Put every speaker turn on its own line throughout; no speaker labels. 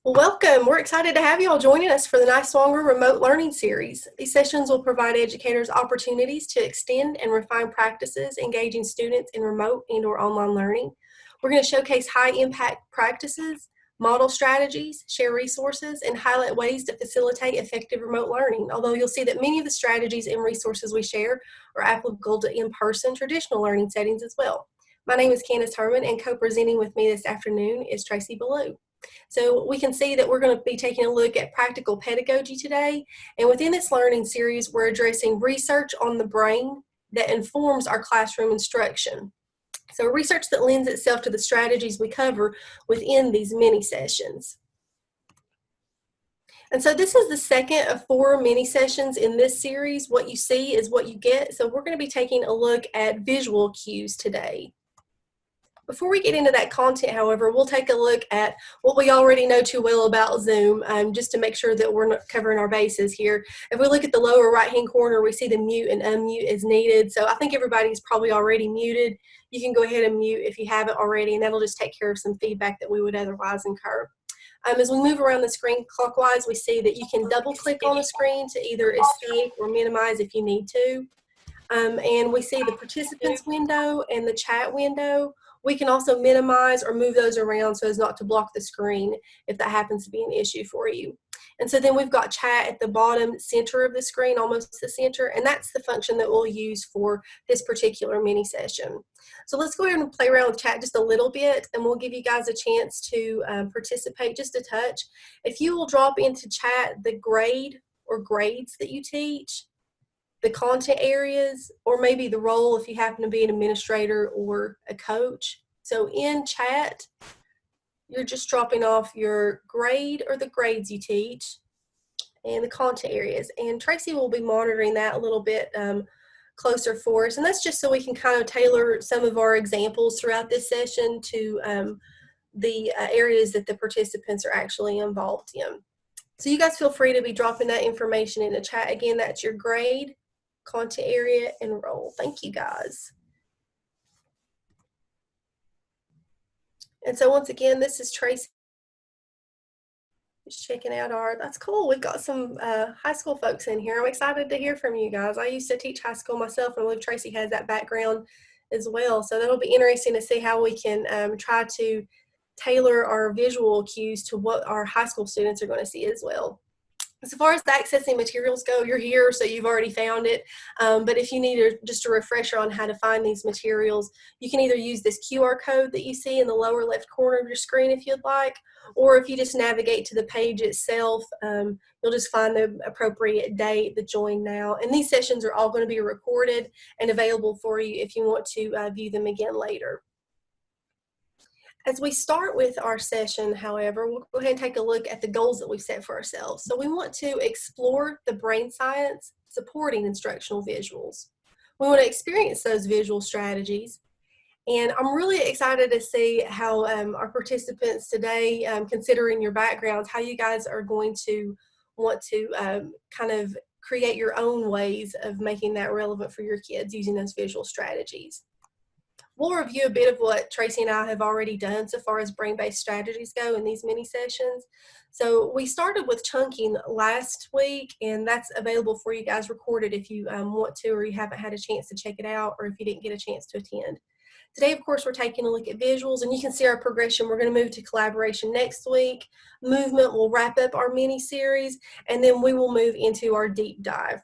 Well, welcome. We're excited to have you all joining us for the Nice Longer Remote Learning Series. These sessions will provide educators opportunities to extend and refine practices engaging students in remote and/or online learning. We're going to showcase high-impact practices, model strategies, share resources, and highlight ways to facilitate effective remote learning, although you'll see that many of the strategies and resources we share are applicable to in-person traditional learning settings as well. My name is Candace Herman, and co-presenting with me this afternoon is Tracy Ballou. So we can see that we're going to be taking a look at practical pedagogy today. And within this learning series, we're addressing research on the brain that informs our classroom instruction. So research that lends itself to the strategies we cover within these mini sessions. And so this is the second of 4 mini sessions in this series. What you see is what you get. So we're going to be taking a look at visual cues today. Before we get into that content, however, we'll take a look at what we already know too well about Zoom, just to make sure that we're not covering our bases here. If we look at the lower right-hand corner, we see the mute and unmute as needed. So I think everybody's probably already muted. You can go ahead and mute if you haven't already, and that'll just take care of some feedback that we would otherwise incur. As we move around the screen clockwise, we see that you can double-click on the screen to either escape or minimize if you need to. And we see the participants window and the chat window. We can also minimize or move those around so as not to block the screen if that happens to be an issue for you. And so then we've got chat at the bottom center of the screen, almost the center, and that's the function that we'll use for this particular mini session. So let's go ahead and play around with chat just a little bit, and we'll give you guys a chance to participate just a touch. If you will drop into chat the grade or grades that you teach, the content areas, or maybe the role if you happen to be an administrator or a coach. So in chat, you're just dropping off your grade or the grades you teach and the content areas. And Tracy will be monitoring that a little bit closer for us. And that's just so we can kind of tailor some of our examples throughout this session to the areas that the participants are actually involved in. So you guys feel free to be dropping that information in the chat. Again, that's your grade, content area, and role. Thank you, guys. And so once again, this is Tracy. Just checking out that's cool. We've got some high school folks in here. I'm excited to hear from you guys. I used to teach high school myself, and I believe Tracy has that background as well. So that'll be interesting to see how we can try to tailor our visual cues to what our high school students are going to see as well. As far as the accessing materials go, you're here, so you've already found it. But if you need just a refresher on how to find these materials, you can either use this QR code that you see in the lower left corner of your screen if you'd like, or if you just navigate to the page itself, you'll just find the appropriate date, the join now. And these sessions are all going to be recorded and available for you if you want to view them again later. As we start with our session, however, we'll go ahead and take a look at the goals that we've set for ourselves. So we want to explore the brain science supporting instructional visuals. We want to experience those visual strategies. And I'm really excited to see how our participants today, considering your backgrounds, how you guys are going to want to kind of create your own ways of making that relevant for your kids using those visual strategies. We'll review a bit of what Tracy and I have already done so far as brain-based strategies go in these mini sessions. So we started with chunking last week, and that's available for you guys recorded if you want to, or you haven't had a chance to check it out, or if you didn't get a chance to attend. Today, of course, we're taking a look at visuals, and you can see our progression. We're going to move to collaboration next week. Movement will wrap up our mini series, and then we will move into our deep dive.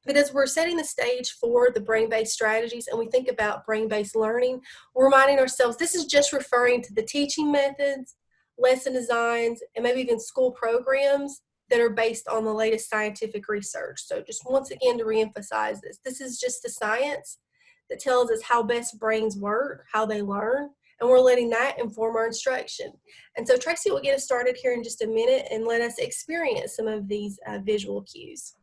But as we're setting the stage for the brain-based strategies and we think about brain-based learning, we're reminding ourselves this is just referring to the teaching methods, lesson designs, and maybe even school programs that are based on the latest scientific research. So just once again to reemphasize this is just the science that tells us how best brains work, how they learn, and we're letting that inform our instruction. And so Tracy will get us started here in just a minute and let us experience some of these visual cues.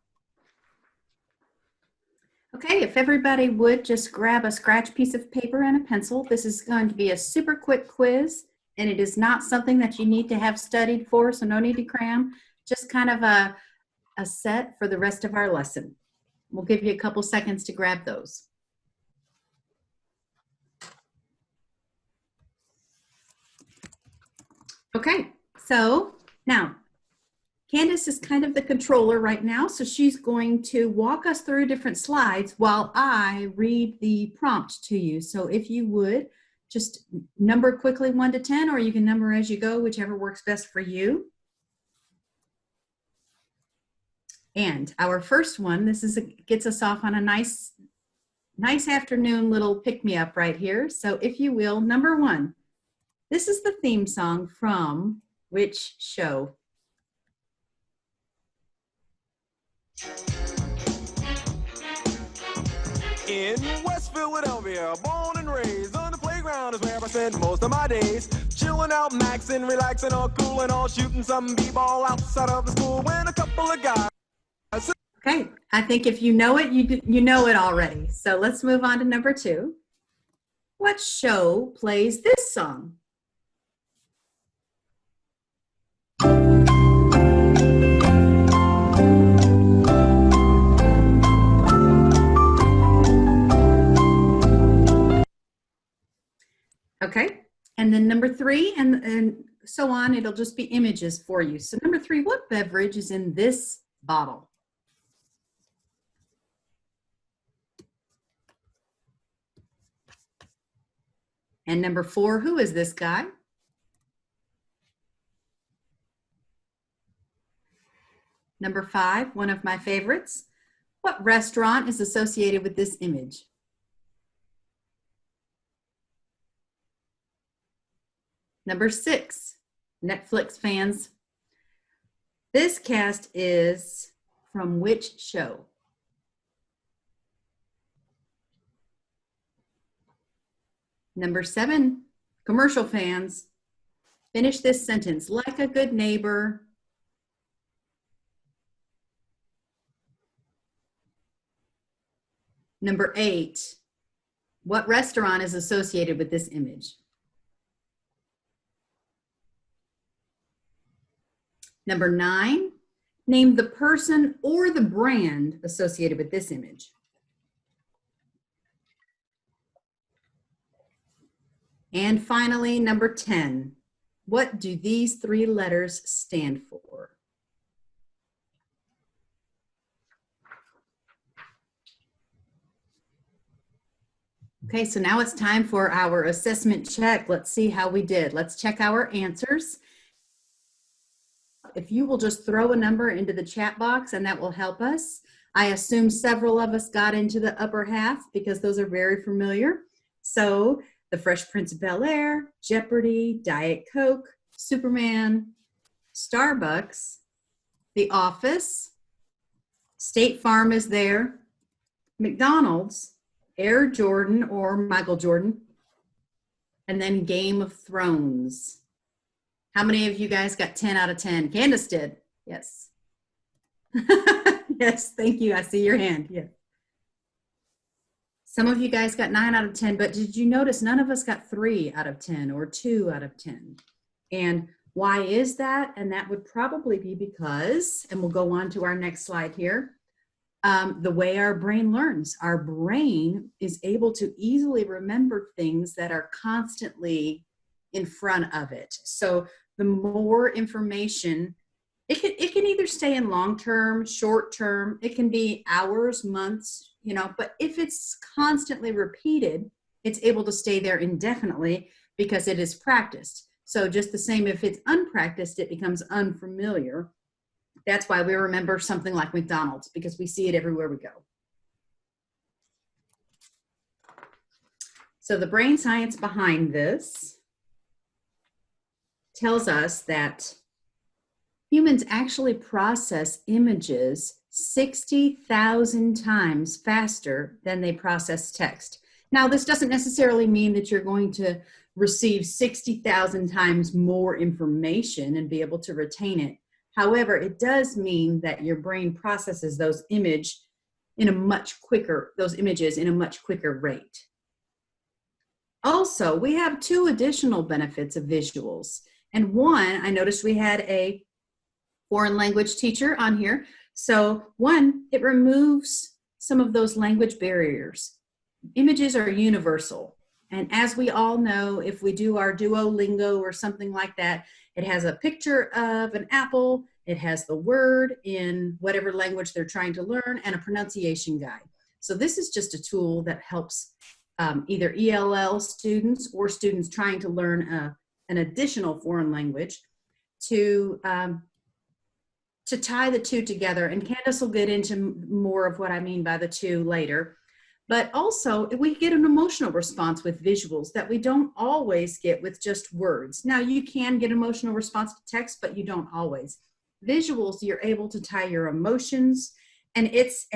Okay, if everybody would just grab a scratch piece of paper and a pencil. This is going to be a super quick quiz, and it is not something that you need to have studied for, so no need to cram. Just kind of a set for the rest of our lesson. We'll give you a couple seconds to grab those. Okay, so Now, Candace is kind of the controller right now, so she's going to walk us through different slides while I read the prompt to you. So if you would, just number quickly 1 to 10, or you can number as you go, whichever works best for you. And our first one, gets us off on a nice afternoon little pick-me-up right here. So if you will, number 1, this is the theme song from which show?
In West Philadelphia, born and raised on the playground is where I spend most of my days. Chilling out, maxing, relaxing, all cool and all, shooting some b-ball outside of the school when a couple of guys.
Okay, I think if you know it, you know it already. So let's move on to number 2. What show plays this song? Okay, and then number 3, and so on, it'll just be images for you. So number 3, what beverage is in this bottle? And number 4, who is this guy? Number 5, one of my favorites. What restaurant is associated with this image? Number 6, Netflix fans. This cast is from which show? Number 7, commercial fans. Finish this sentence. Like a good neighbor. Number 8, what restaurant is associated with this image? Number 9, name the person or the brand associated with this image. And finally, number 10, what do these 3 letters stand for? Okay, so now it's time for our assessment check. Let's see how we did. Let's check our answers. If you will just throw a number into the chat box, and that will help us. I assume several of us got into the upper half because those are very familiar. So The Fresh Prince of Bel-Air, Jeopardy, Diet Coke, Superman, Starbucks, The Office, State Farm is there, McDonald's, Air Jordan or Michael Jordan, and then Game of Thrones. How many of you guys got 10 out of 10? Candace did. Yes. Yes, thank you. I see your hand. Yeah. Some of you guys got 9 out of 10, but did you notice none of us got 3 out of 10 or 2 out of 10? And why is that? And that would probably be because, and we'll go on to our next slide here, the way our brain learns. Our brain is able to easily remember things that are constantly in front of it. So the more information, it can either stay in long term, short term, it can be hours, months, you know, but if it's constantly repeated, it's able to stay there indefinitely because it is practiced. So just the same, if it's unpracticed, it becomes unfamiliar. That's why we remember something like McDonald's, because we see it everywhere we go. So the brain science behind this tells us that humans actually process images 60,000 times faster than they process text. Now, this doesn't necessarily mean that you're going to receive 60,000 times more information and be able to retain it. However, it does mean that your brain processes those images in a much quicker rate. Also, we have 2 additional benefits of visuals. And one, I noticed we had a foreign language teacher on here. So one, it removes some of those language barriers. Images are universal. And as we all know, if we do our Duolingo or something like that, It has a picture of an apple, it has the word in whatever language they're trying to learn, and a pronunciation guide. So this is just a tool that helps either ELL students or students trying to learn an additional foreign language to tie the two together. And Candace will get into more of what I mean by the two later. But also, we get an emotional response with visuals that we don't always get with just words. Now, you can get emotional response to text, but you don't always. Visuals, you're able to tie your emotions, and it's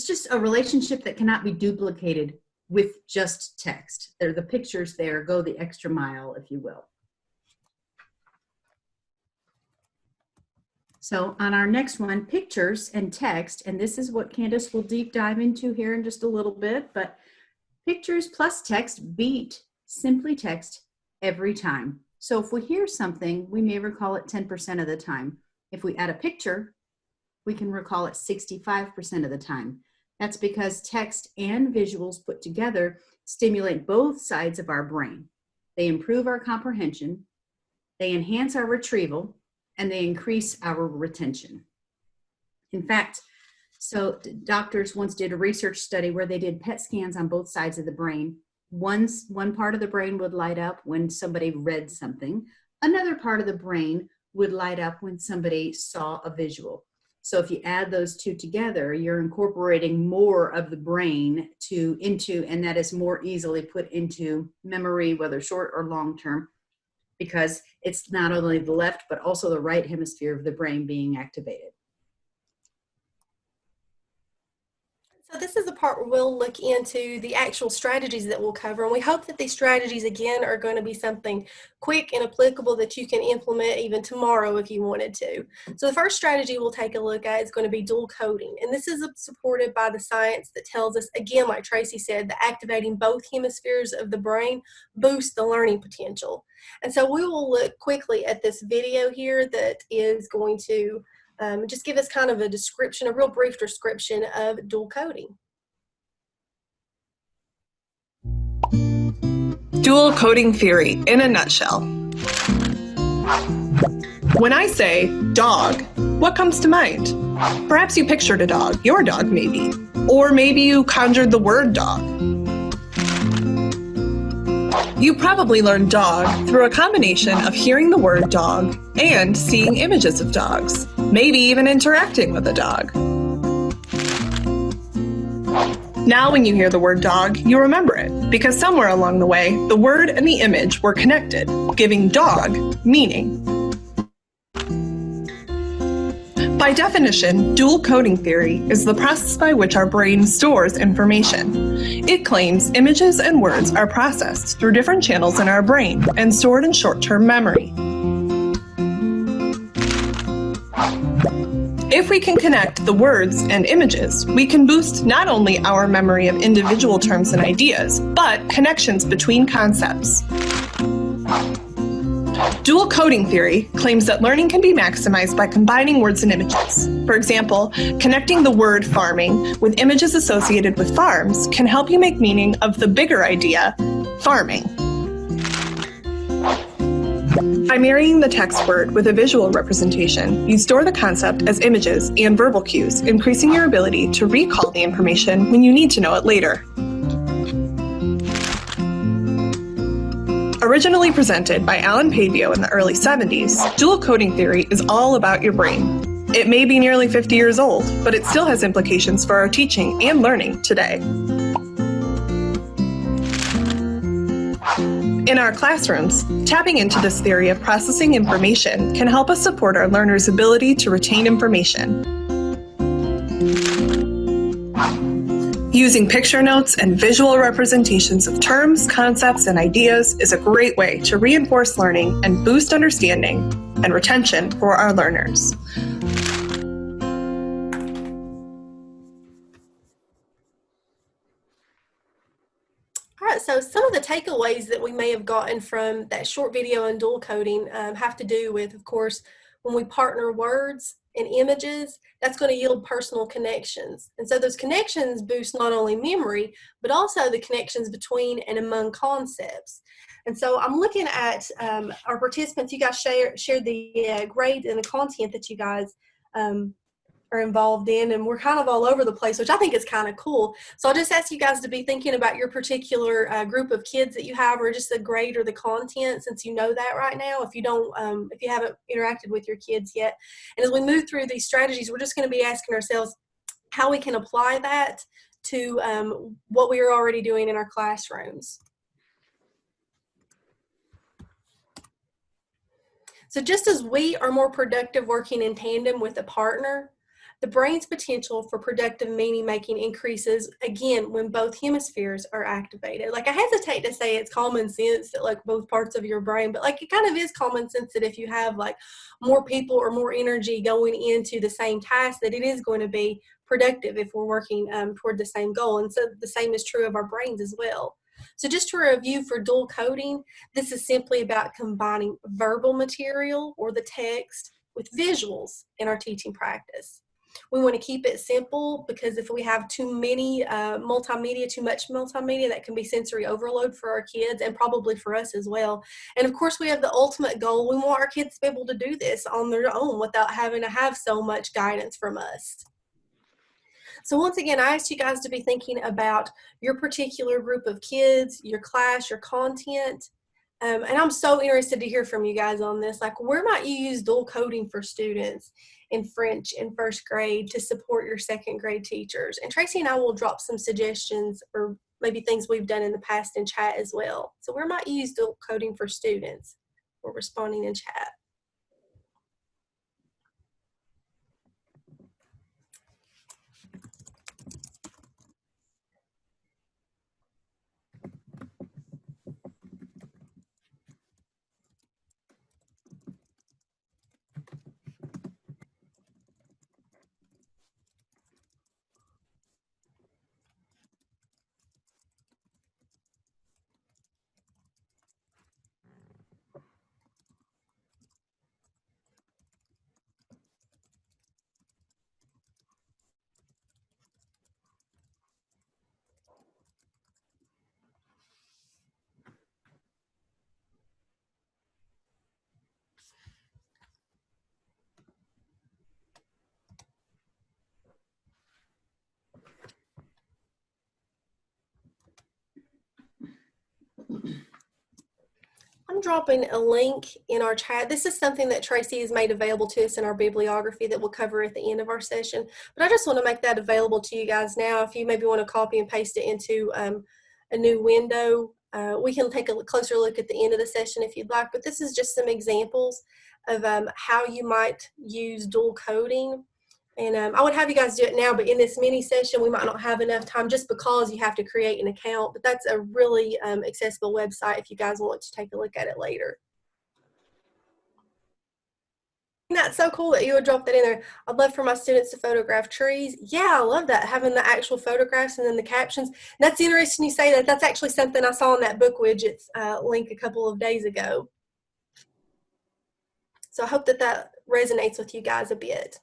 just a relationship that cannot be duplicated with just text. The pictures there go the extra mile, if you will. So on our next one, pictures and text, and this is what Candace will deep dive into here in just a little bit, but pictures plus text beat simply text every time. So if we hear something, we may recall it 10% of the time. If we add a picture, we can recall it 65% of the time. That's because text and visuals put together stimulate both sides of our brain. They improve our comprehension, they enhance our retrieval, and they increase our retention. In fact, so doctors once did a research study where they did PET scans on both sides of the brain. One part of the brain would light up when somebody read something. Another part of the brain would light up when somebody saw a visual. So if you add those two together, you're incorporating more of the brain into, and that is more easily put into memory, whether short or long term, because it's not only the left, but also the right hemisphere of the brain being activated.
So this is the part where we'll look into the actual strategies that we'll cover, and we hope that these strategies, again, are going to be something quick and applicable that you can implement even tomorrow if you wanted to. So the first strategy we'll take a look at is going to be dual coding, and this is supported by the science that tells us, again, like Tracy said, that activating both hemispheres of the brain boosts the learning potential. And so we will look quickly at this video here that is going to just give us kind of a description, a real brief description of dual coding.
Dual coding theory in a nutshell. When I say dog, what comes to mind? Perhaps you pictured a dog, your dog maybe, or maybe you conjured the word dog. You probably learned dog through a combination of hearing the word dog and seeing images of dogs, maybe even interacting with a dog. Now when you hear the word dog, you remember it, because somewhere along the way, the word and the image were connected, giving dog meaning. By definition, dual coding theory is the process by which our brain stores information. It claims images and words are processed through different channels in our brain and stored in short-term memory. If we can connect the words and images, we can boost not only our memory of individual terms and ideas, but connections between concepts. Dual coding theory claims that learning can be maximized by combining words and images. For example, connecting the word farming with images associated with farms can help you make meaning of the bigger idea, farming. By marrying the text word with a visual representation, you store the concept as images and verbal cues, increasing your ability to recall the information when you need to know it later. Originally presented by Alan Padio in the early 70s, dual coding theory is all about your brain. It may be nearly 50 years old, but it still has implications for our teaching and learning today. In our classrooms, tapping into this theory of processing information can help us support our learners' ability to retain information. Using picture notes and visual representations of terms, concepts, and ideas is a great way to reinforce learning and boost understanding and retention for our learners.
All right, so some of the takeaways that we may have gotten from that short video on dual coding have to do with, of course, when we partner words and images, that's going to yield personal connections. And so those connections boost not only memory, but also the connections between and among concepts. And so I'm looking at our participants. You guys shared the grade and the content that you guys are involved in, and we're kind of all over the place, which I think is kind of cool. So I'll just ask you guys to be thinking about your particular group of kids that you have, or just the grade or the content, since you know that right now, if you don't, if you haven't interacted with your kids yet. And as we move through these strategies, we're just going to be asking ourselves how we can apply that to what we are already doing in our classrooms. So just as we are more productive working in tandem with a partner, the brain's potential for productive meaning making increases again when both hemispheres are activated. Like, I hesitate to say it's common sense that like both parts of your brain, but like it kind of is common sense that if you have like more people or more energy going into the same task, that it is going to be productive if we're working toward the same goal. And so the same is true of our brains as well. So just to review for dual coding, this is simply about combining verbal material or the text with visuals in our teaching practice. We want to keep it simple because if we have too many multimedia, too much multimedia, that can be sensory overload for our kids and probably for us as well. And of course, we have the ultimate goal. We want our kids to be able to do this on their own without having to have so much guidance from us. So once again, I asked you guys to be thinking about your particular group of kids, your class, your content. And I'm so interested to hear from you guys on this. Like, where might you use dual coding for students in French in first grade to support your second grade teachers? And Tracy and I will drop some suggestions or maybe things we've done in the past in chat as well. So where might you use dual coding for students? We're responding in chat. I'm dropping a link in our chat. This is something that Tracy has made available to us in our bibliography that we'll cover at the end of our session. But I just want to make that available to you guys now. If you maybe want to copy and paste it into a new window, we can take a closer look at the end of the session if you'd like. But this is just some examples of how you might use dual coding. And I would have you guys do it now, but in this mini session, we might not have enough time just because you have to create an account. But that's a really accessible website if you guys want to take a look at it later. Isn't that so cool that you would drop that in there? I'd love for my students to photograph trees. Yeah, I love that, having the actual photographs and then the captions. And that's interesting you say that. That's actually something I saw in that book widgets link a couple of days ago. So I hope that that resonates with you guys a bit.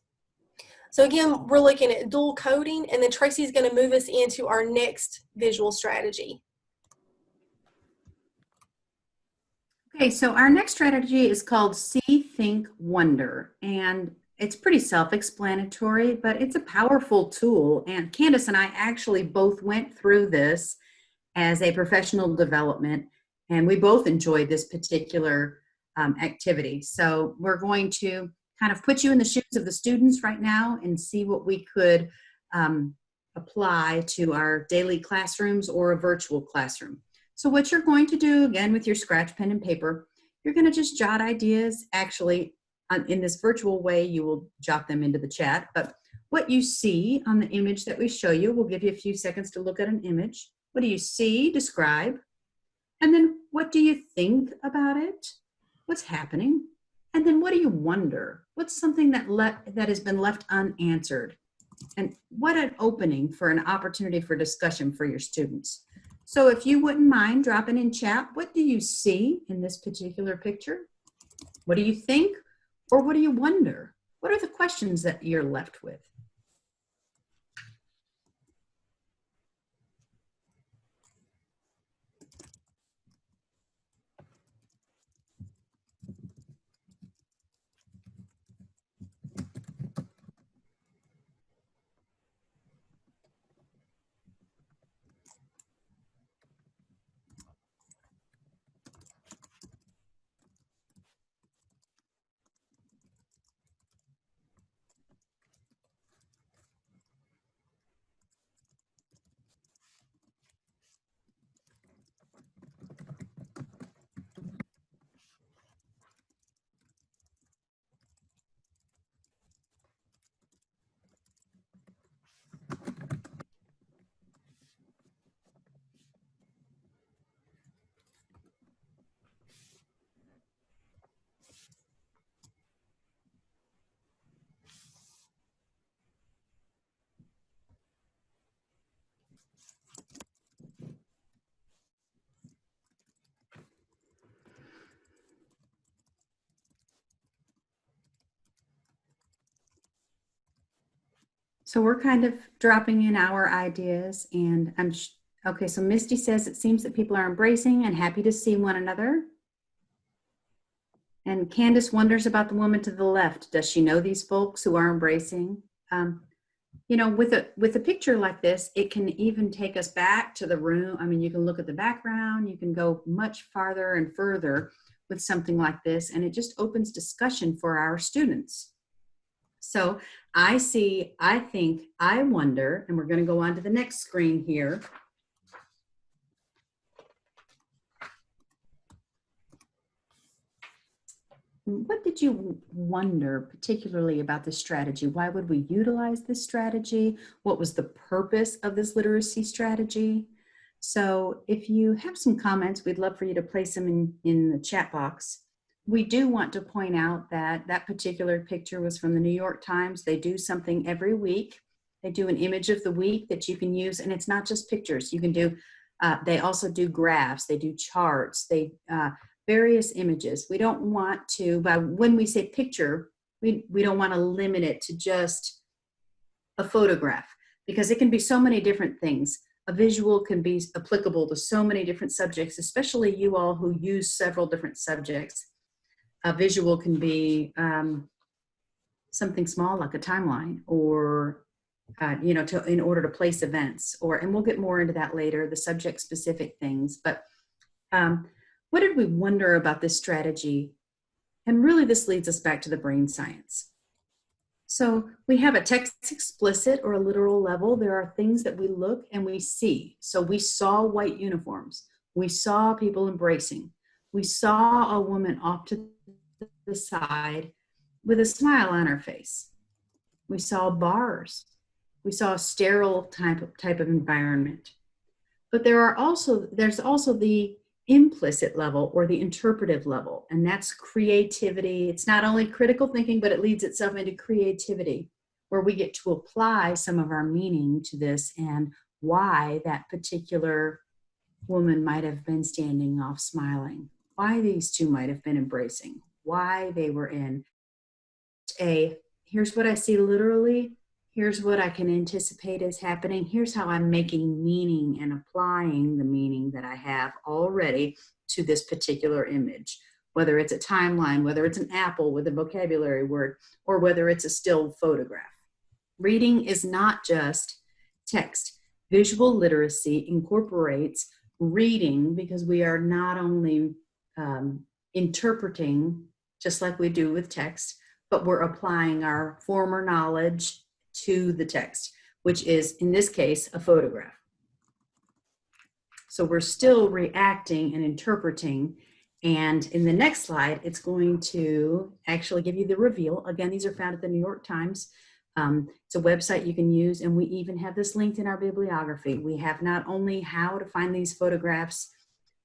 So again, we're looking at dual coding, and then Tracy's going to move us into our next visual strategy.
Okay, so our next strategy is called See, Think, Wonder, and it's pretty self-explanatory, but it's a powerful tool, and Candace and I actually both went through this as a professional development, and we both enjoyed this particular activity. So we're going to kind of put you in the shoes of the students right now and see what we could apply to our daily classrooms or a virtual classroom. So what you're going to do, again, with your scratch pen and paper, you're going to just jot ideas. Actually, in this virtual way, you will jot them into the chat. But what you see on the image that we show you, we'll give you a few seconds to look at an image. What do you see? Describe. And then what do you think about it? What's happening? And then what do you wonder? What's something that has been left unanswered? And what an opening for an opportunity for discussion for your students. So if you wouldn't mind dropping in chat, what do you see in this particular picture? What do you think? Or what do you wonder? What are the questions that you're left with? So we're kind of dropping in our ideas, and okay. So Misty says it seems that people are embracing and happy to see one another. And Candace wonders about the woman to the left. Does she know these folks who are embracing? You know, with a picture like this, it can even take us back to the room. I mean, you can look at the background, you can go much farther and further with something like this, and it just opens discussion for our students. So I think, I wonder, and we're going to go on to the next screen here. What did you wonder particularly about this strategy? Why would we utilize this strategy? What was the purpose of this literacy strategy? So if you have some comments, we'd love for you to place them in the chat box. We do want to point out that that particular picture was from the New York Times. They do something every week. They do an image of the week that you can use, and it's not just pictures. You can do, they also do graphs, they do charts, they various images. We don't want to, but when we say picture, we don't want to limit it to just a photograph, because it can be so many different things. A visual can be applicable to so many different subjects, especially you all who use several different subjects. A visual can be something small like a timeline, or you know, in order to place events, and we'll get more into that later, the subject specific things. But what did we wonder about this strategy? And really this leads us back to the brain science. So we have a text explicit or a literal level. There are things that we look and we see. So we saw white uniforms. We saw people embracing. We saw a woman off to the side with a smile on her face. We saw bars. We saw a sterile type of environment. But there's also the implicit level or the interpretive level, and that's creativity. It's not only critical thinking, but it leads itself into creativity, where we get to apply some of our meaning to this and why that particular woman might have been standing off smiling, why these two might have been embracing, why they were in here's what I see literally, here's what I can anticipate is happening, here's how I'm making meaning and applying the meaning that I have already to this particular image, whether it's a timeline, whether it's an apple with a vocabulary word, or whether it's a still photograph. Reading is not just text. Visual literacy incorporates reading, because we are not only interpreting just like we do with text, but we're applying our former knowledge to the text, which is, in this case, a photograph. So we're still reacting and interpreting. And in the next slide, it's going to actually give you the reveal. Again, these are found at the New York Times. It's a website you can use, and we even have this linked in our bibliography. We have not only how to find these photographs,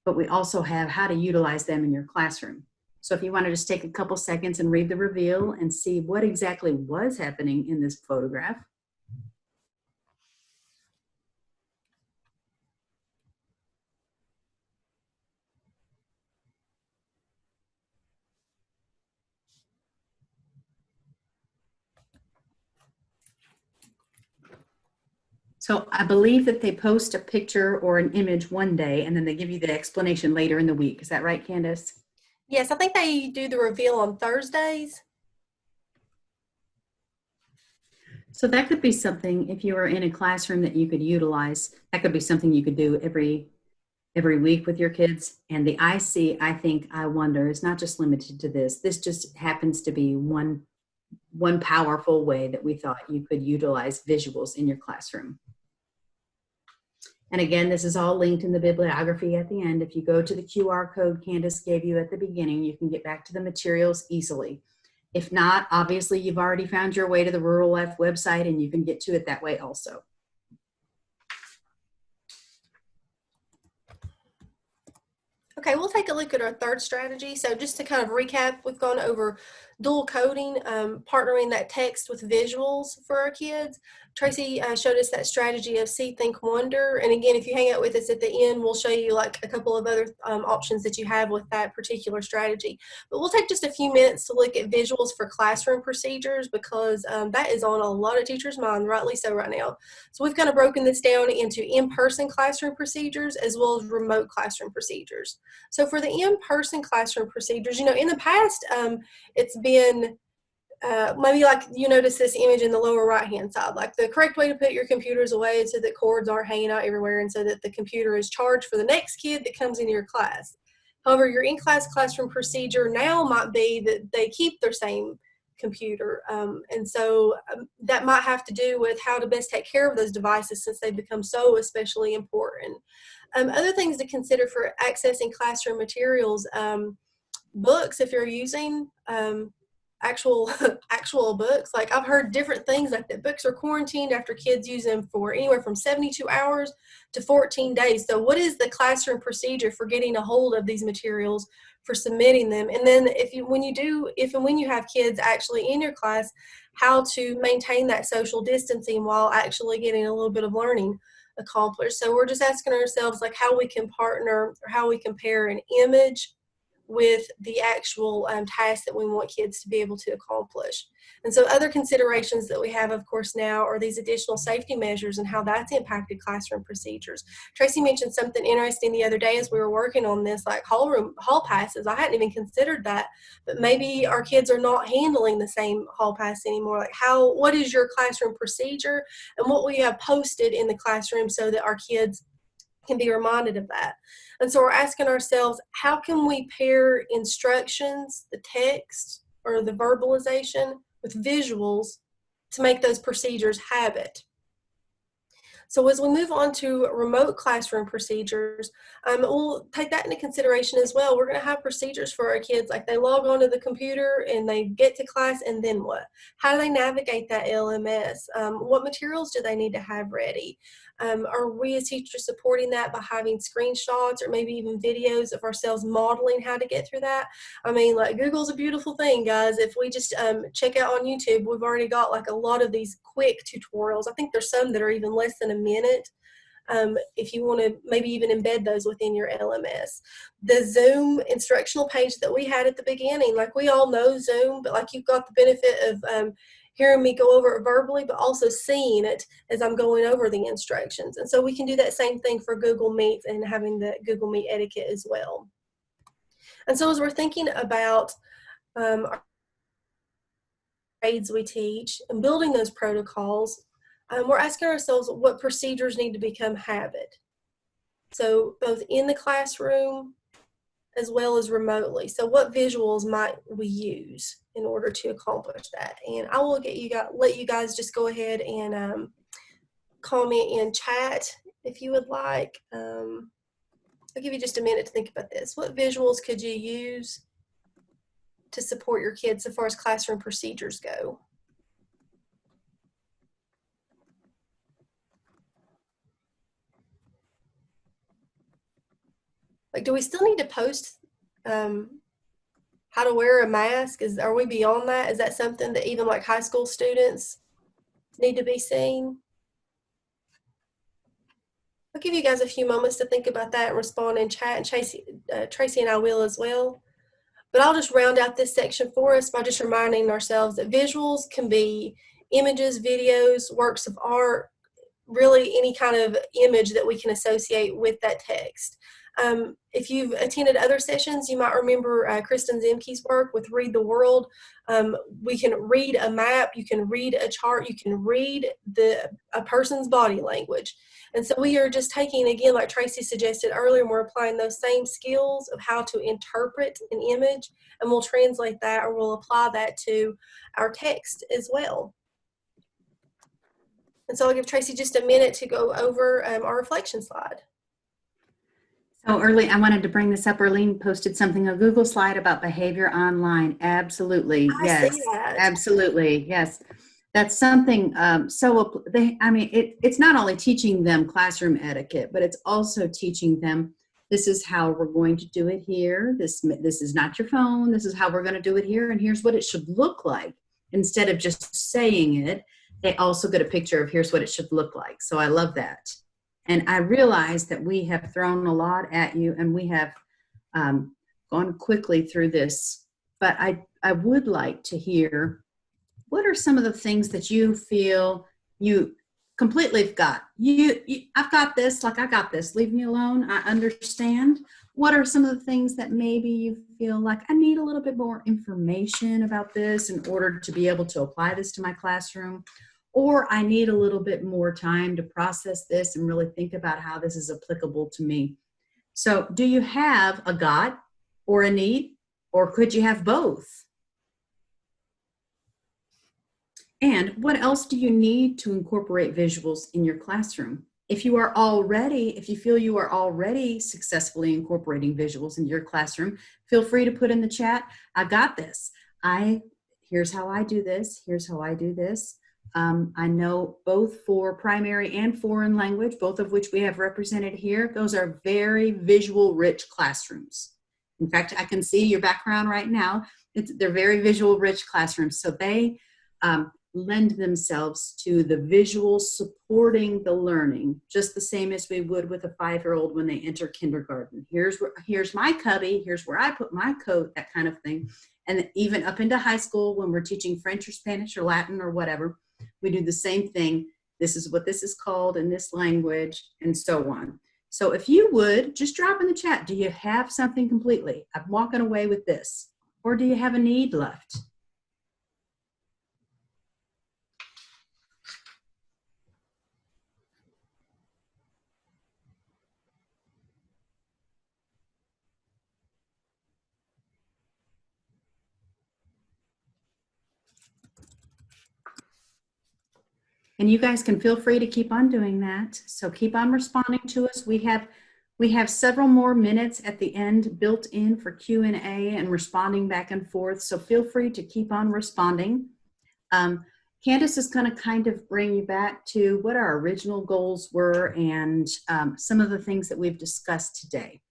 but we also have how to utilize them in your classroom. So if you want to just take a couple seconds and read the reveal and see what exactly was happening in this photograph. So I believe that they post a picture or an image one day, and then they give you the explanation later in the week. Is that right, Candace?
Yes, I think they do the reveal on Thursdays.
So that could be something, if you were in a classroom, that you could utilize. That could be something you could do every week with your kids. And the I see, I think, I wonder is not just limited to this. This just happens to be one powerful way that we thought you could utilize visuals in your classroom. And again, this is all linked in the bibliography at the end. If you go to the QR code Candace gave you at the beginning, you can get back to the materials easily. If not, obviously you've already found your way to the Rural Life website, and you can get to it that way also.
Okay, we'll take a look at our third strategy. So just to kind of recap, we've gone over dual coding, partnering that text with visuals for our kids. Tracy showed us that strategy of see, think, wonder. And again, if you hang out with us at the end, we'll show you like a couple of other options that you have with that particular strategy. But we'll take just a few minutes to look at visuals for classroom procedures, because that is on a lot of teachers' mind, rightly so right now. So we've kind of broken this down into in-person classroom procedures as well as remote classroom procedures. So for the in-person classroom procedures, in the past, it's been maybe like you notice this image in the lower right-hand side, like the correct way to put your computers away so that cords aren't hanging out everywhere and so that the computer is charged for the next kid that comes into your class. However, your in-class classroom procedure now might be that they keep their same computer. And so that might have to do with how to best take care of those devices since they've become so especially important. Other things to consider for accessing classroom materials, books, if you're using actual actual books. Like I've heard different things like that books are quarantined after kids use them for anywhere from 72 hours to 14 days. So what is the classroom procedure for getting a hold of these materials, for submitting them? And then if and when you have kids actually in your class, how to maintain that social distancing while actually getting a little bit of learning accomplished. So we're just asking ourselves like how we can partner or how we compare an image with the actual task that we want kids to be able to accomplish. And so other considerations that we have, of course, now are these additional safety measures and how that's impacted classroom procedures. Tracy mentioned something interesting the other day as we were working on this, like hall passes. I hadn't even considered that, but maybe our kids are not handling the same hall pass anymore. Like what is your classroom procedure and what will you have posted in the classroom so that our kids can be reminded of that. And so we're asking ourselves, how can we pair instructions, the text or the verbalization with visuals to make those procedures habit? So as we move on to remote classroom procedures, we'll take that into consideration as well. We're going to have procedures for our kids, like they log onto the computer and they get to class, and then what? How do they navigate that LMS? What materials do they need to have ready? Are we as teachers supporting that by having screenshots or maybe even videos of ourselves modeling how to get through that? I mean, like Google's a beautiful thing, guys. If we just check out on YouTube, we've already got like a lot of these quick tutorials. I think there's some that are even less than a minute. If you want to maybe even embed those within your LMS. The Zoom instructional page that we had at the beginning, like we all know Zoom, but like you've got the benefit of hearing me go over it verbally, but also seeing it as I'm going over the instructions. And so we can do that same thing for Google Meet and having the Google Meet etiquette as well. And so as we're thinking about our grades we teach and building those protocols, we're asking ourselves what procedures need to become habit. So both in the classroom as well as remotely. So what visuals might we use in order to accomplish that? And I will let you guys just go ahead and comment in chat if you would like. I'll give you just a minute to think about this. What visuals could you use to support your kids as far as classroom procedures go? Like, do we still need to post how to wear a mask? Are we beyond that? Is that something that even like high school students need to be seeing? I'll give you guys a few moments to think about that and respond in chat, and Tracy and I will as well. But I'll just round out this section for us by just reminding ourselves that visuals can be images, videos, works of art, really any kind of image that we can associate with that text. If you've attended other sessions, you might remember Kristen Zemke's work with Read the World. We can read a map, you can read a chart, you can read a person's body language. And so we are just taking, again, like Tracy suggested earlier, and we're applying those same skills of how to interpret an image, and we'll translate that, or we'll apply that to our text as well. And so I'll give Tracy just a minute to go over our reflection slide.
So I wanted to bring this up. Arlene posted something, a Google slide about behavior online. Absolutely.
I see that.
Absolutely. Yes. That's something, it's not only teaching them classroom etiquette, but it's also teaching them, this is how we're going to do it here. This is not your phone. This is how we're going to do it here. And here's what it should look like. Instead of just saying it, they also get a picture of here's what it should look like. So I love that. And I realize that we have thrown a lot at you, and we have gone quickly through this, but I would like to hear, what are some of the things that you feel you completely have got? I've got this, like I got this, leave me alone, I understand. What are some of the things that maybe you feel like I need a little bit more information about this in order to be able to apply this to my classroom? Or I need a little bit more time to process this and really think about how this is applicable to me. So do you have a got or a need, or could you have both? And what else do you need to incorporate visuals in your classroom? If you feel you are already successfully incorporating visuals into your classroom, feel free to put in the chat, I got this. Here's how I do this. Here's how I do this. I know both for primary and foreign language, both of which we have represented here, those are very visual rich classrooms. In fact, I can see your background right now. They're very visual rich classrooms. So they lend themselves to the visuals supporting the learning, just the same as we would with a 5-year-old when they enter kindergarten. Here's my cubby, here's where I put my coat, that kind of thing. And even up into high school when we're teaching French or Spanish or Latin or whatever, we do the same thing. This is what this is called in this language, and so on. So if you would, just drop in the chat, do you have something completely? I'm walking away with this. Or do you have a need left? And you guys can feel free to keep on doing that. So keep on responding to us. We have several more minutes at the end built in for Q&A and responding back and forth. So feel free to keep on responding. Candace is going to kind of bring you back to what our original goals were and some of the things that we've discussed today.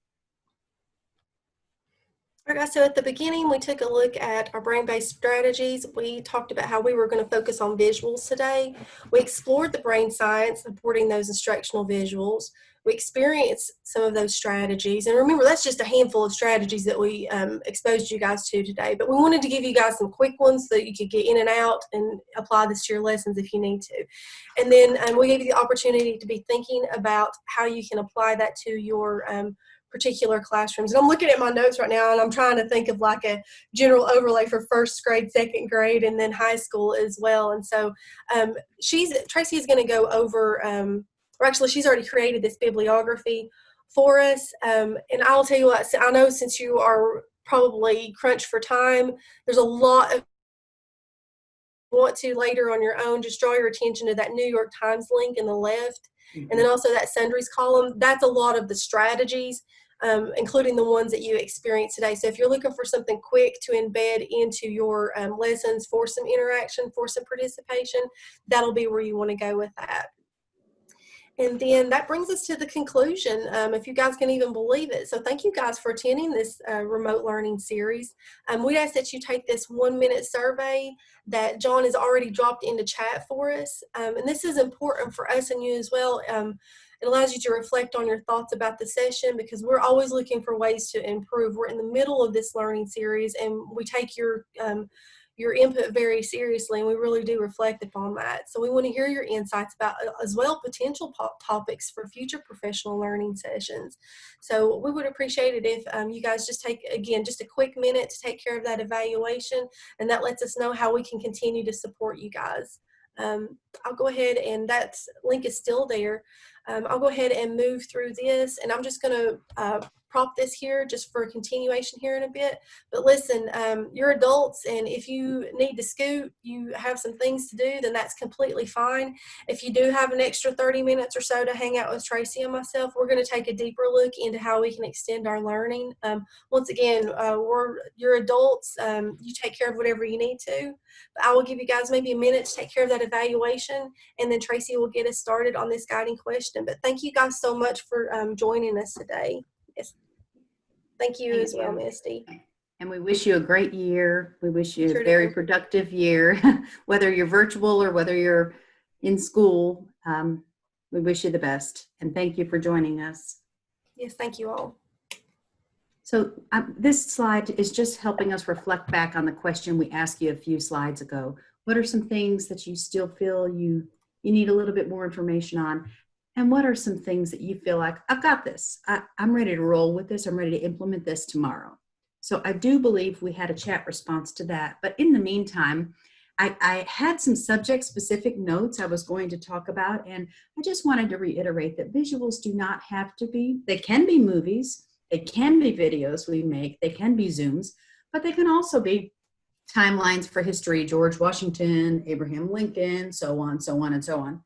All right, guys, so at the beginning, we took a look at our brain-based strategies. We talked about how we were going to focus on visuals today. We explored the brain science supporting those instructional visuals. We experienced some of those strategies. And remember, that's just a handful of strategies that we exposed you guys to today. But we wanted to give you guys some quick ones so that you could get in and out and apply this to your lessons if you need to. And then we gave you the opportunity to be thinking about how you can apply that to your particular classrooms. And I'm looking at my notes right now, and I'm trying to think of like a general overlay for first grade, second grade, and then high school as well. And so Tracy is going to go over, or actually she's already created this bibliography for us. And I'll tell you what, I know since you are probably crunched for time, there's a lot of want to later on your own, just draw your attention to that New York Times link in the left. And then also that sundries column. That's a lot of the strategies, including the ones that you experienced today. So if you're looking for something quick to embed into your lessons for some interaction, for some participation, that'll be where you want to go with that. And then that brings us to the conclusion, if you guys can even believe it. So thank you guys for attending this remote learning series. We ask that you take this 1-minute survey that John has already dropped into chat for us. And this is important for us and you as well. It allows you to reflect on your thoughts about the session because we're always looking for ways to improve. We're in the middle of this learning series and we take your your input very seriously, and we really do reflect upon that. So we want to hear your insights about as well potential topics for future professional learning sessions. So we would appreciate it if you guys just take, again, just a quick minute to take care of that evaluation, and that lets us know how we can continue to support you guys. I'll go ahead, and that link is still there. I'll go ahead and move through this, and I'm just going to prop this here just for a continuation here in a bit. But listen, you're adults, and if you need to scoot, you have some things to do, then that's completely fine. If you do have an extra 30 minutes or so to hang out with Tracy and myself, we're going to take a deeper look into how we can extend our learning. Once again, you're adults. You take care of whatever you need to. But I will give you guys maybe a minute to take care of that evaluation, and then Tracy will get us started on this guiding question. But thank you guys so much for joining us today. Yes. Thank you as well, Misty.
And we wish you a great year. We wish you
Sure
a very
do.
productive year, whether you're virtual or whether you're in school. We wish you the best. And thank you for joining us.
Yes, thank you all.
So this slide is just helping us reflect back on the question we asked you a few slides ago. What are some things that you still feel you need a little bit more information on? And what are some things that you feel like, I've got this, I'm ready to roll with this, I'm ready to implement this tomorrow. So I do believe we had a chat response to that. But in the meantime, I had some subject-specific notes I was going to talk about, and I just wanted to reiterate that visuals do not have to be, they can be movies, they can be videos we make, they can be Zooms, but they can also be timelines for history, George Washington, Abraham Lincoln, so on, so on, and so on.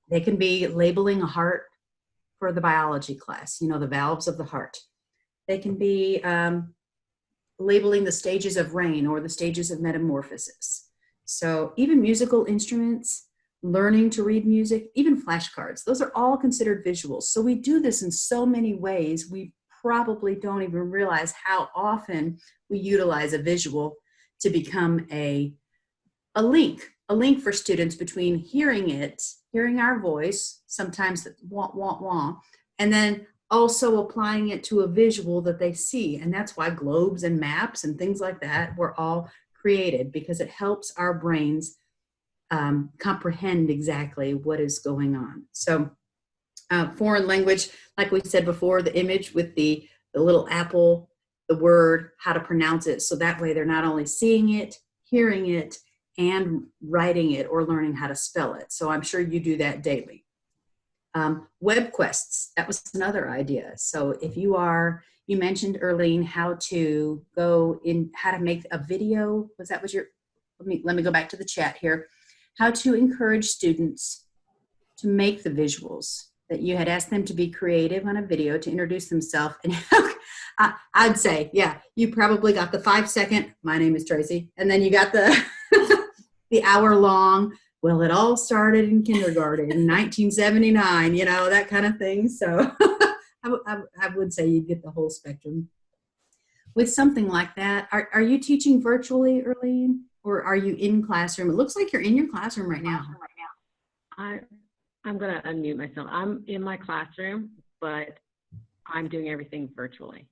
They can be labeling a heart for the biology class, you know, the valves of the heart. They can be labeling the stages of rain or the stages of metamorphosis. So even musical instruments, learning to read music, even flashcards, those are all considered visuals. So we do this in so many ways, we probably don't even realize how often we utilize a visual to become a link for students between hearing our voice, sometimes wah, wah, wah, and then also applying it to a visual that they see. And that's why globes and maps and things like that were all created, because it helps our brains comprehend exactly what is going on. So foreign language, like we said before, the image with the little apple, the word, how to pronounce it. So that way they're not only seeing it, hearing it, and writing it or learning how to spell it. So I'm sure you do that daily. Web quests, that was another idea. So if you mentioned, Earlene, how to make a video. Was that what let me go back to the chat here. How to encourage students to make the visuals, that you had asked them to be creative on a video to introduce themselves. And I'd say, yeah, you probably got the 5-second, my name is Tracy. And then you got the hour-long, well, it all started in kindergarten in 1979, you know, that kind of thing. So I would say you get the whole spectrum. With something like that, are you teaching virtually, Earlene, or are you in classroom? It looks like you're in your classroom right now.
I'm going to unmute myself. I'm in my classroom, but I'm doing everything virtually.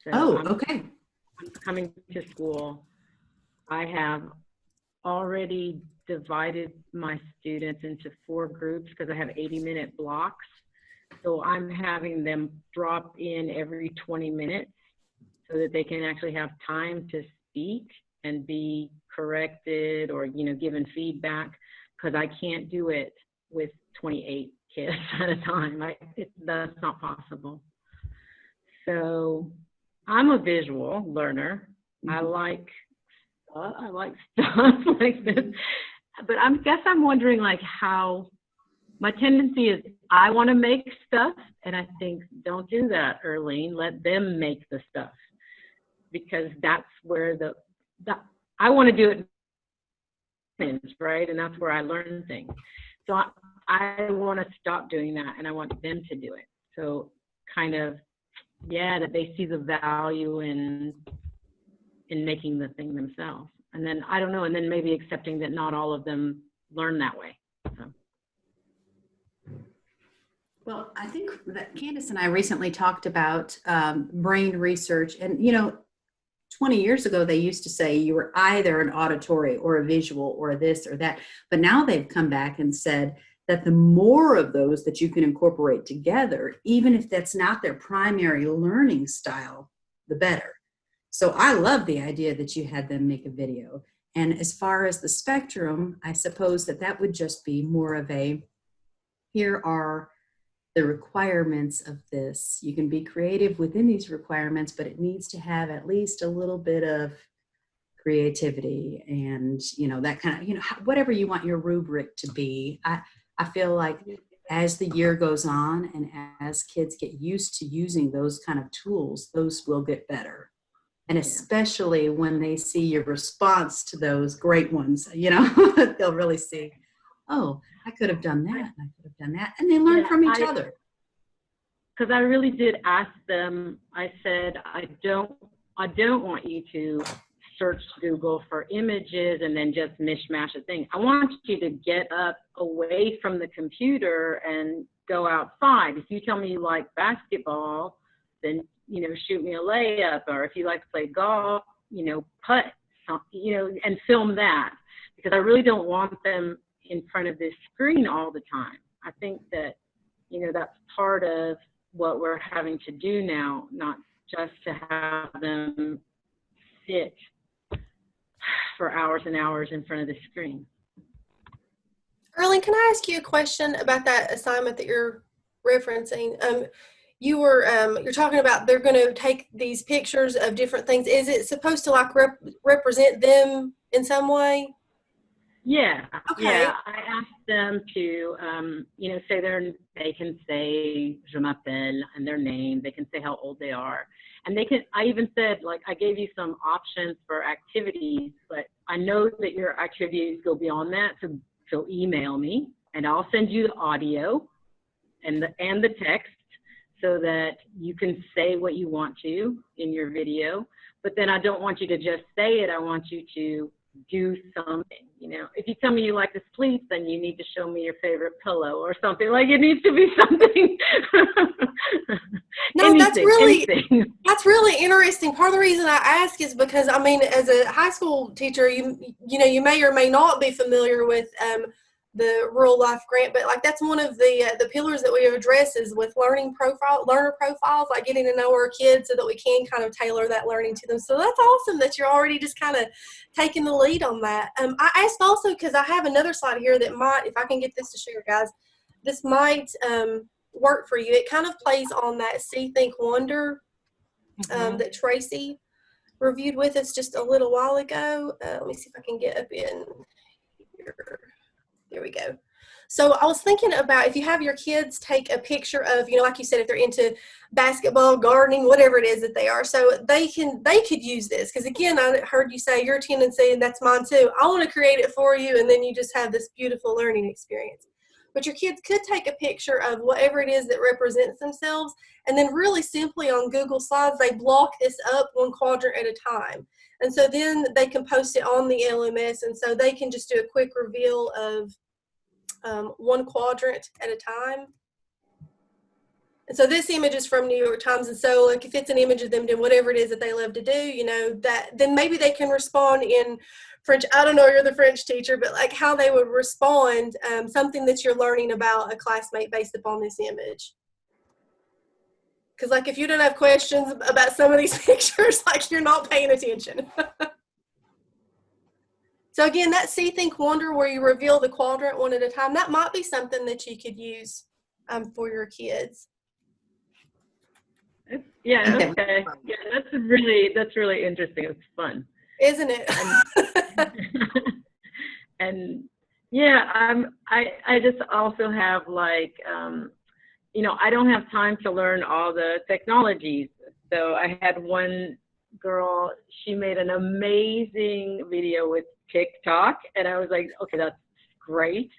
So
okay.
I'm coming to school. I have already divided my students into 4 groups because I have 80-minute blocks. So I'm having them drop in every 20 minutes so that they can actually have time to speak and be corrected or, you know, given feedback, because I can't do it with 28 kids at a time. That's not possible. So I'm a visual learner. I like stuff like this, but I guess I'm wondering, like, how my tendency is I want to make stuff, and I think, don't do that, Earlene. Let them make the stuff, because that's where I want to do it, right? And that's where I learn things. So I want to stop doing that, and I want them to do it. So kind of, yeah, that they see the value in making the thing themselves. And then, I don't know, and then maybe accepting that not all of them learn that way. So.
Well, I think that Candace and I recently talked about brain research, and, you know, 20 years ago, they used to say you were either an auditory or a visual or this or that. But now they've come back and said that the more of those that you can incorporate together, even if that's not their primary learning style, the better. So I love the idea that you had them make a video. And as far as the spectrum, I suppose that that would just be more of a, here are the requirements of this. You can be creative within these requirements, but it needs to have at least a little bit of creativity and, you know, that kind of, you know, whatever you want your rubric to be. I feel like as the year goes on and as kids get used to using those kind of tools, those will get better. And especially when they see your response to those great ones, you know, they'll really see, oh, I could have done that, and I could have done that. And they learn from each other.
Because I really did ask them, I said, I don't want you to search Google for images and then just mishmash a thing. I want you to get up away from the computer and go outside. If you tell me you like basketball, then, you know, shoot me a layup. Or if you like to play golf, you know, putt, you know, and film that. Because I really don't want them in front of this screen all the time. I think that, you know, that's part of what we're having to do now, not just to have them sit for hours and hours in front of the screen.
Erling, can I ask you a question about that assignment that you're referencing? You're talking about they're going to take these pictures of different things. Is it supposed to like represent them in some way?
Yeah.
Okay.
Yeah. I asked them to, you know, say they can say je m'appelle and their name. They can say how old they are. And they can, I even said, like, I gave you some options for activities, but I know that your activities go beyond that. So email me and I'll send you the audio and the text so that you can say what you want to in your video. But then I don't want you to just say it. I want you to do something. You know, if you tell me you like to sleep, then you need to show me your favorite pillow or something. Like, it needs to be something.
No, that's really interesting. Part of the reason I ask is because, I mean, as a high school teacher, you know, you may or may not be familiar with the Rural Life Grant, but like that's one of the pillars that we address is with learner profiles, like getting to know our kids so that we can kind of tailor that learning to them. So that's awesome that you're already just kind of taking the lead on that. I asked also because I have another slide here that might, if I can get this to share, guys, this might work for you. It kind of plays on that See, Think, Wonder that Tracy reviewed with us just a little while ago. Let me see if I can get up in here. There we go. So I was thinking about if you have your kids take a picture of, you know, like you said, if they're into basketball, gardening, whatever it is that they are, so they could use this. Because again, I heard you say your tendency, and that's mine too. I want to create it for you, and then you just have this beautiful learning experience. But your kids could take a picture of whatever it is that represents themselves, and then really simply on Google Slides, they block this up one quadrant at a time. And so then they can post it on the LMS, and so they can just do a quick reveal of one quadrant at a time. And so this image is from New York Times, and so like if it's an image of them doing whatever it is that they love to do, you know, that then maybe they can respond in French. I don't know, you're the French teacher, but like how they would respond, something that you're learning about a classmate based upon this image. Because like if you don't have questions about some of these pictures, like you're not paying attention. So again, that See, Think, Wonder where you reveal the quadrant one at a time, that might be something that you could use for your kids.
Yeah, okay. Yeah, that's really interesting. It's fun.
Isn't it?
And yeah, I just also have like, you know, I don't have time to learn all the technologies. So I had one girl, she made an amazing video with TikTok, and I was like, okay, that's great.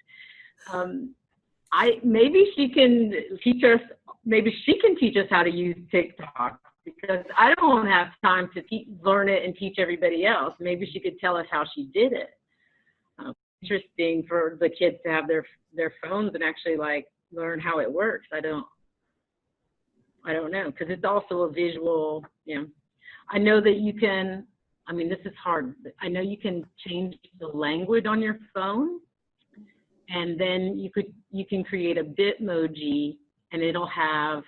Maybe she can teach us. Maybe she can teach us how to use TikTok, because I don't have time to learn it and teach everybody else. Maybe she could tell us how she did it. Interesting for the kids to have their phones and actually like learn how it works. I don't know, because it's also a visual, you know. I know that you can, I mean, this is hard. I know you can change the language on your phone, and then you can create a Bitmoji, and it'll have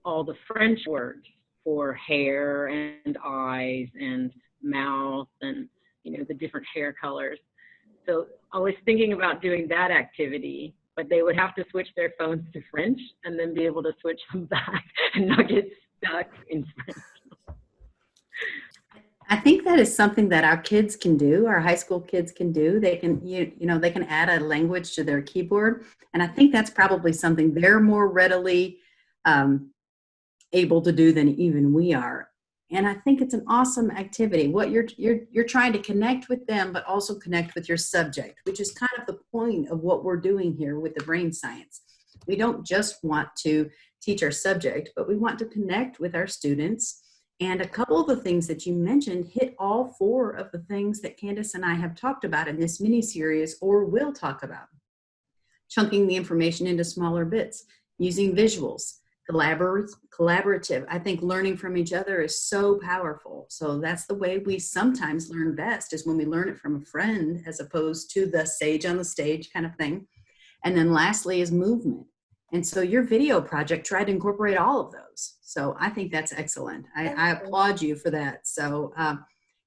all the French words for hair and eyes and mouth and, you know, the different hair colors. So I was thinking about doing that activity, but they would have to switch their phones to French and then be able to switch them back and not get stuck in French.
I think that is something that our kids can do, our high school kids can do. They can, you know, they can add a language to their keyboard. And I think that's probably something they're more readily able to do than even we are. And I think it's an awesome activity. What you're trying to connect with them, but also connect with your subject, which is kind of the point of what we're doing here with the brain science. We don't just want to teach our subject, but we want to connect with our students. And a couple of the things that you mentioned hit all four of the things that Candace and I have talked about in this mini-series or will talk about. Chunking the information into smaller bits, using visuals, collaborative. I think learning from each other is so powerful. So that's the way we sometimes learn best, is when we learn it from a friend as opposed to the sage on the stage kind of thing. And then lastly is movement. And so your video project tried to incorporate all of those. So I think that's excellent. I applaud you for that. So,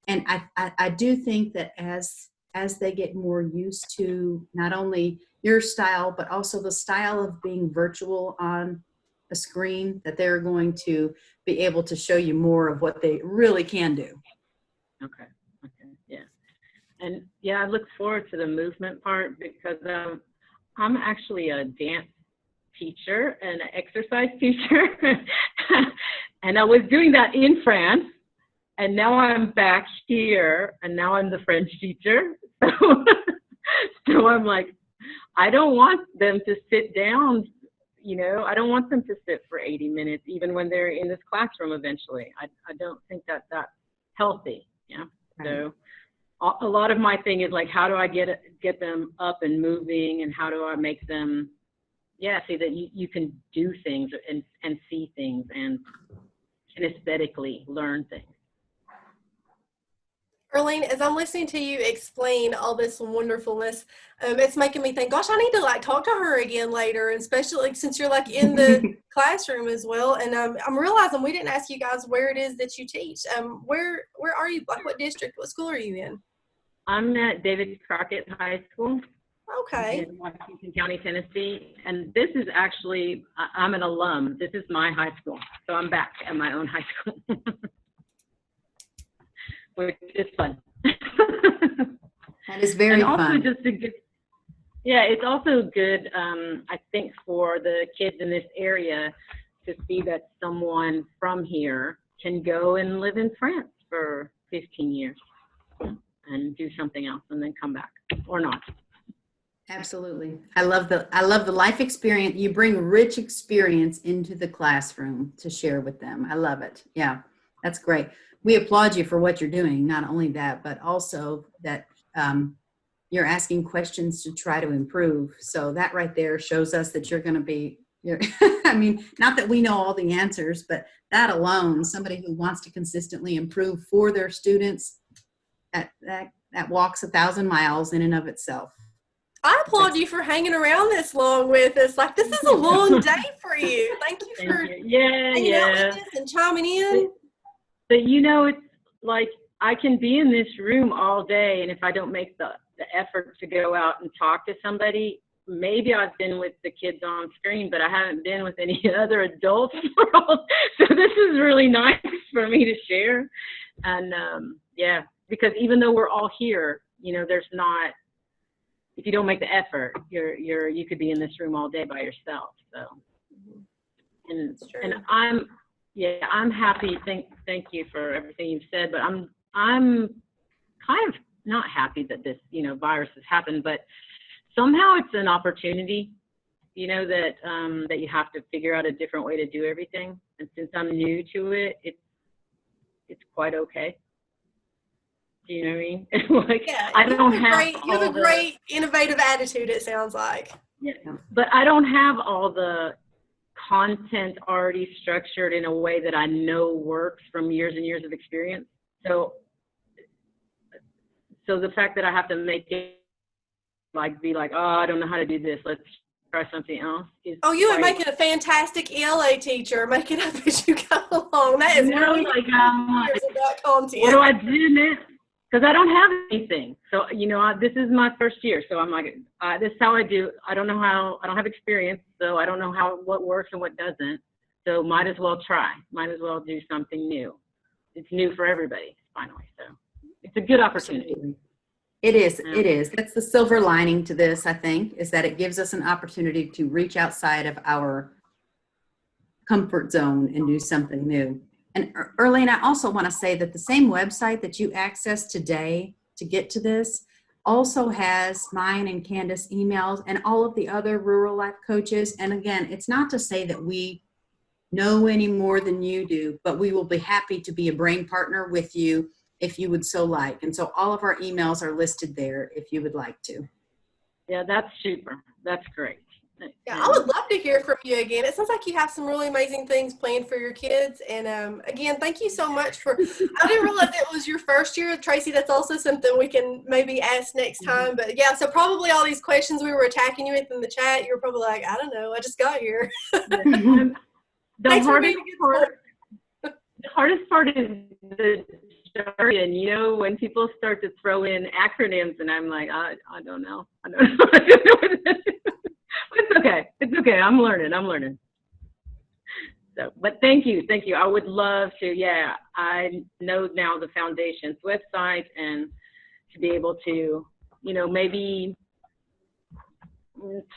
and I do think that as they get more used to not only your style, but also the style of being virtual on a screen, that they're going to be able to show you more of what they really can do.
Okay. Yeah. And yeah, I look forward to the movement part, because I'm actually a dance teacher and an exercise teacher. And I was doing that in France, and now I'm back here, and now I'm the French teacher. So I'm like, I don't want them to sit down, you know, I don't want them to sit for 80 minutes, even when they're in this classroom eventually. I don't think that that's healthy. Yeah. Right. So a lot of my thing is like, how do I get them up and moving, and how do I make them, yeah, see that you can do things and see things and aesthetically learn things.
Erlene, as I'm listening to you explain all this wonderfulness, it's making me think, gosh, I need to like talk to her again later, especially since you're like in the classroom as well. And I'm realizing we didn't ask you guys where it is that you teach. Where are you? Like, what district? What school are you in?
I'm at David Crockett High School.
Okay.
In Washington County, Tennessee. And this is actually, I'm an alum. This is my high school. So I'm back at my own high school, which is fun.
That is very
and also
fun.
Just a good, yeah, it's also good, I think, for the kids in this area to see that someone from here can go and live in France for 15 years and do something else and then come back, or not.
Absolutely. I love the life experience. You bring rich experience into the classroom to share with them. I love it. Yeah, that's great. We applaud you for what you're doing. Not only that, but also that you're asking questions to try to improve. So that right there shows us that you're going to be, I mean, not that we know all the answers, but that alone, somebody who wants to consistently improve for their students, that walks 1,000 miles in and of itself.
I applaud you for hanging around this long with us. Like, this is a long day for you. Thank you for hanging out with us and chiming in.
But you know, it's like I can be in this room all day, and if I don't make the effort to go out and talk to somebody, maybe I've been with the kids on screen, but I haven't been with any other adults. So this is really nice for me to share. And yeah, because even though we're all here, you know, there's not, if you don't make the effort, you could be in this room all day by yourself. So, and I'm happy. Thank you for everything you've said, but I'm kind of not happy that this, you know, virus has happened, but somehow it's an opportunity, you know, that that you have to figure out a different way to do everything. And since I'm new to it, it's quite okay. Do you know what I mean? Like,
yeah,
I don't have
you have a great innovative attitude, it sounds like.
Yeah, but I don't have all the content already structured in a way that I know works from years and years of experience. So the fact that I have to make it be like, oh, I don't know how to do this, let's try something else.
Oh, you would make it a fantastic ELA teacher. Make it up as you go along. That is really
like,
years of that content.
what do I do next? Because I don't have anything. So, this is my first year. So I'm like, this is how I do. I don't have experience. So I don't know what works and what doesn't. So might as well try. Might as well do something new. It's new for everybody, finally. So it's a good opportunity.
Absolutely. It is. It is. That's the silver lining to this, I think, is that it gives us an opportunity to reach outside of our comfort zone and do something new. And Erlene, I also want to say that the same website that you accessed today to get to this also has mine and Candace emails and all of the other rural life coaches. And again, it's not to say that we know any more than you do, but we will be happy to be a brain partner with you if you would so like. And so all of our emails are listed there if you would like to.
Yeah, that's super. That's great.
Yeah, I would love to hear from you again. It sounds like you have some really amazing things planned for your kids. And again, thank you so much for, I didn't realize it was your first year, Tracy. That's also something we can maybe ask next time. But yeah, so probably all these questions we were attacking you with in the chat, you were probably like, I don't know, I just got here.
The hardest part is the jargon, when people start to throw in acronyms and I'm like, I don't know. I don't know. It's okay. I'm learning. So, but thank you. I would love to. Yeah, I know now the foundation's website and to be able to, maybe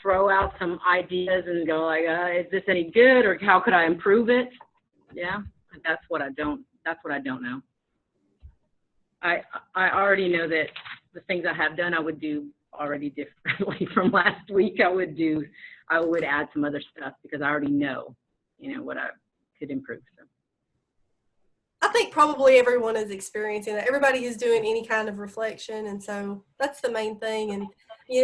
throw out some ideas and go like, is this any good or how could I improve it? Yeah, that's what I don't know. I already know that the things I have done, I would do already differently from last week. I would add some other stuff because I already know, what I could improve. So.
I think probably everyone is experiencing that. Everybody is doing any kind of reflection. And so that's the main thing. And,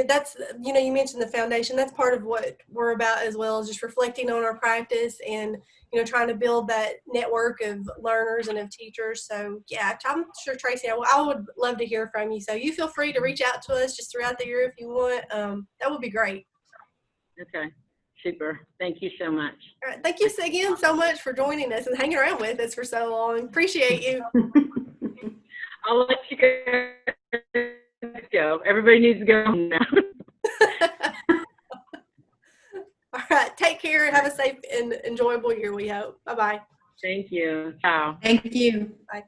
that's, you mentioned the foundation. That's part of what we're about as well, is just reflecting on our practice and, trying to build that network of learners and of teachers. So yeah, I'm sure Tracy, I would love to hear from you. So you feel free to reach out to us just throughout the year if you want. That would be great.
Okay, super. Thank you so much.
All right, thank you again so much for joining us and hanging around with us for so long. Appreciate you.
I'll let you go. Everybody needs to go home now.
All right. Take care and have a safe and enjoyable year, we hope. Bye-bye.
Thank you. Ciao.
Thank you.
Bye.